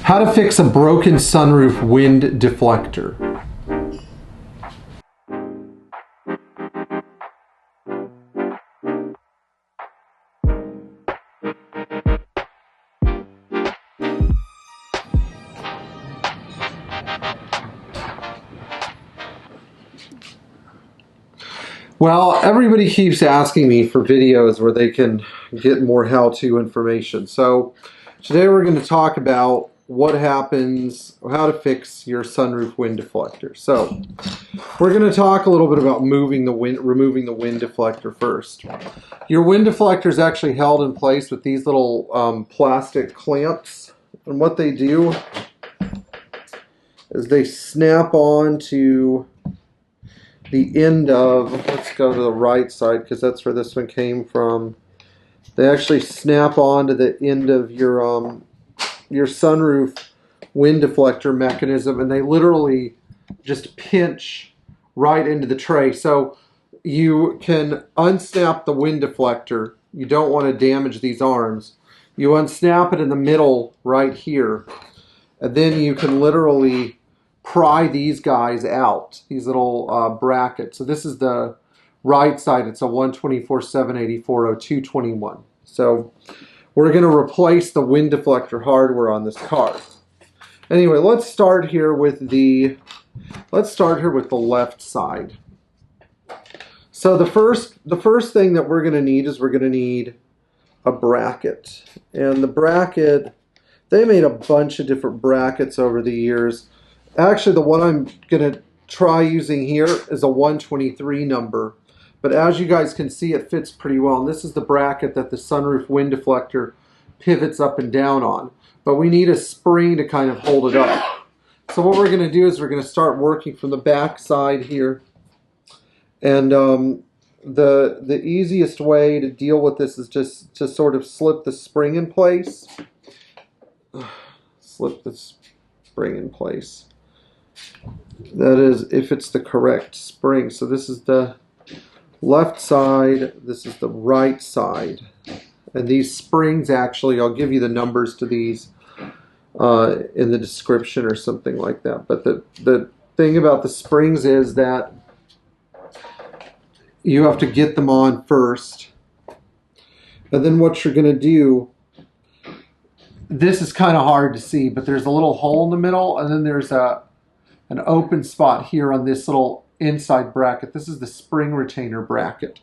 How to fix a broken sunroof wind deflector. Well, everybody keeps asking me for videos where they can get more how-to information. So today we're going to talk about what happens, how to fix your sunroof wind deflector. So we're going to talk a little bit about removing the wind deflector first. Your wind deflector is actually held in place with these little plastic clamps. And what they do is they snap on to the end of, let's go to the right side because that's where this one came from. They actually snap on to the end of your sunroof wind deflector mechanism, and they literally just pinch right into the tray. So you can unsnap the wind deflector. You don't want to damage these arms. You unsnap it in the middle right here, and then you can literally pry these guys out, these little brackets. So this is the right side. It's a 124/784/0221. So we're going to replace the wind deflector hardware on this car. Anyway, let's start here with the left side. So the first thing that we're going to need is we're going to need a bracket. And the bracket, they made a bunch of different brackets over the years. Actually, the one I'm going to try using here is a 123 number. But as you guys can see, it fits pretty well. And this is the bracket that the sunroof wind deflector pivots up and down on. But we need a spring to kind of hold it up. So what we're going to do is we're going to start working from the back side here. And the easiest way to deal with this is just to sort of slip the spring in place. Slip the spring in place. That is, if it's the correct spring. So this is the left side, this is the right side. And these springs, actually, I'll give you the numbers to these in the description or something like that. But the thing about the springs is that you have to get them on first. And then what you're going to do, this is kind of hard to see, but there's a little hole in the middle, and then there's an open spot here on this little inside bracket. This is the spring retainer bracket.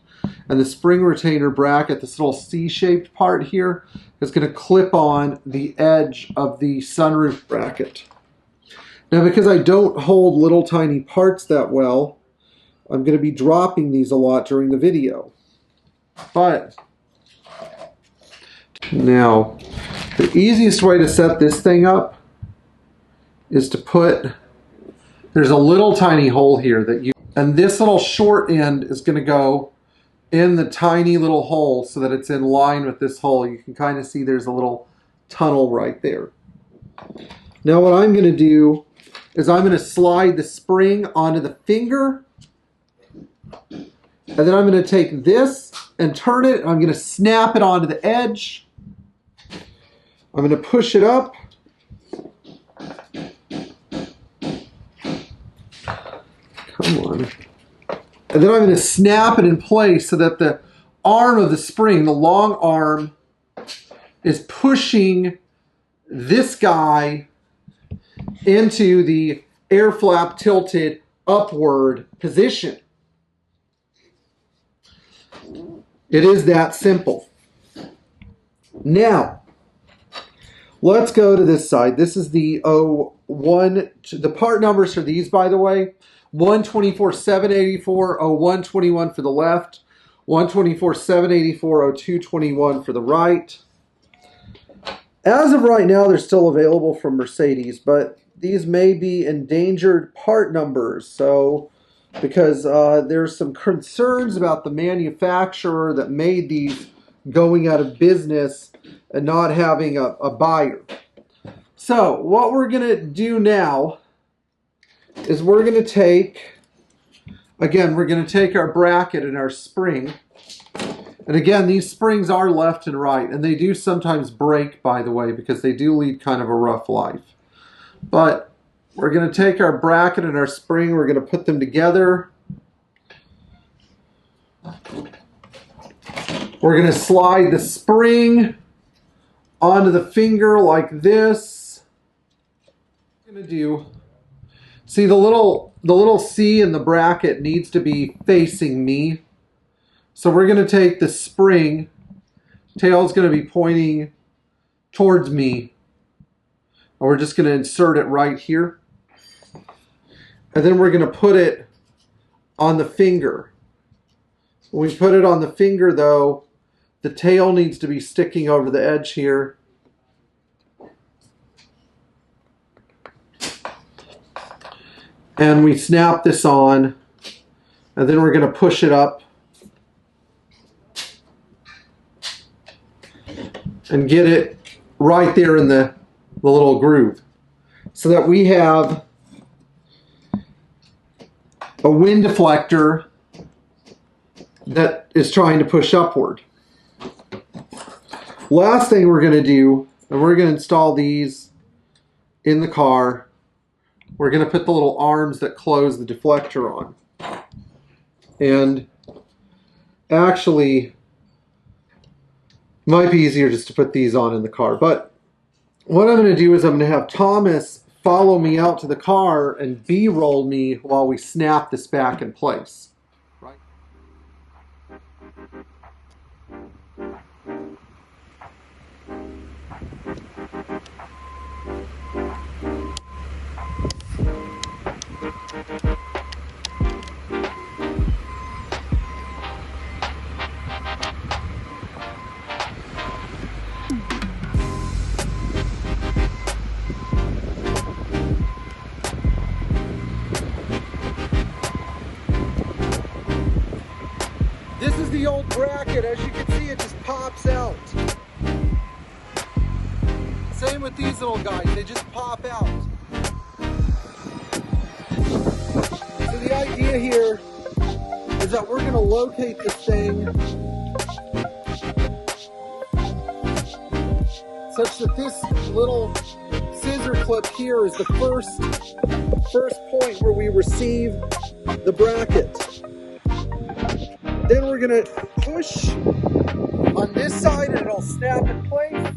And the spring retainer bracket, this little C-shaped part here, is going to clip on the edge of the sunroof bracket. Now, because I don't hold little tiny parts that well, I'm going to be dropping these a lot during the video. But now, the easiest way to set this thing up is to put, there's a little tiny hole here that and this little short end is going to go in the tiny little hole so that it's in line with this hole. You can kind of see there's a little tunnel right there. Now what I'm going to do is I'm going to slide the spring onto the finger, and then I'm going to take this and turn it, and I'm going to snap it onto the edge. I'm going to push it up. Come on. And then I'm going to snap it in place so that the arm of the spring, the long arm, is pushing this guy into the air flap tilted upward position. It is that simple. Now, let's go to this side. This is the 01. The part numbers for these, by the way, 124/784/0121 for the left, 124/784/0221 for the right. As of right now, they're still available from Mercedes, but these may be endangered part numbers. So, because there's some concerns about the manufacturer that made these going out of business and not having a buyer. So, what we're going to do now is we're going to take, again, we're going to take our bracket and our spring, And again, these springs are left and right, and they do sometimes break, by the way, because they do lead kind of a rough life. But we're going to take our bracket and our spring, we're going to put them together. We're going to slide the spring onto the finger like this. What I'm going to do, see the little C in the bracket needs to be facing me. So we're going to take the spring, tail's going to be pointing towards me. And we're just going to insert it right here. And then we're going to put it on the finger. When we put it on the finger though, the tail needs to be sticking over the edge here. And we snap this on, and then we're going to push it up and get it right there in the little groove, so that we have a wind deflector that is trying to push upward. Last thing we're going to do, and we're going to install these in the car, we're going to put the little arms that close the deflector on. And actually, it might be easier just to put these on in the car. But what I'm going to do is I'm going to have Thomas follow me out to the car and B-roll me while we snap this back in place. Right? This is the old bracket. As you can see, it just pops out. Same with these little guys, they just pop out. So the idea here is that we're going to locate this thing such that this little scissor clip here is the first point where we receive the bracket. Then we're going to push on this side and it'll snap in place.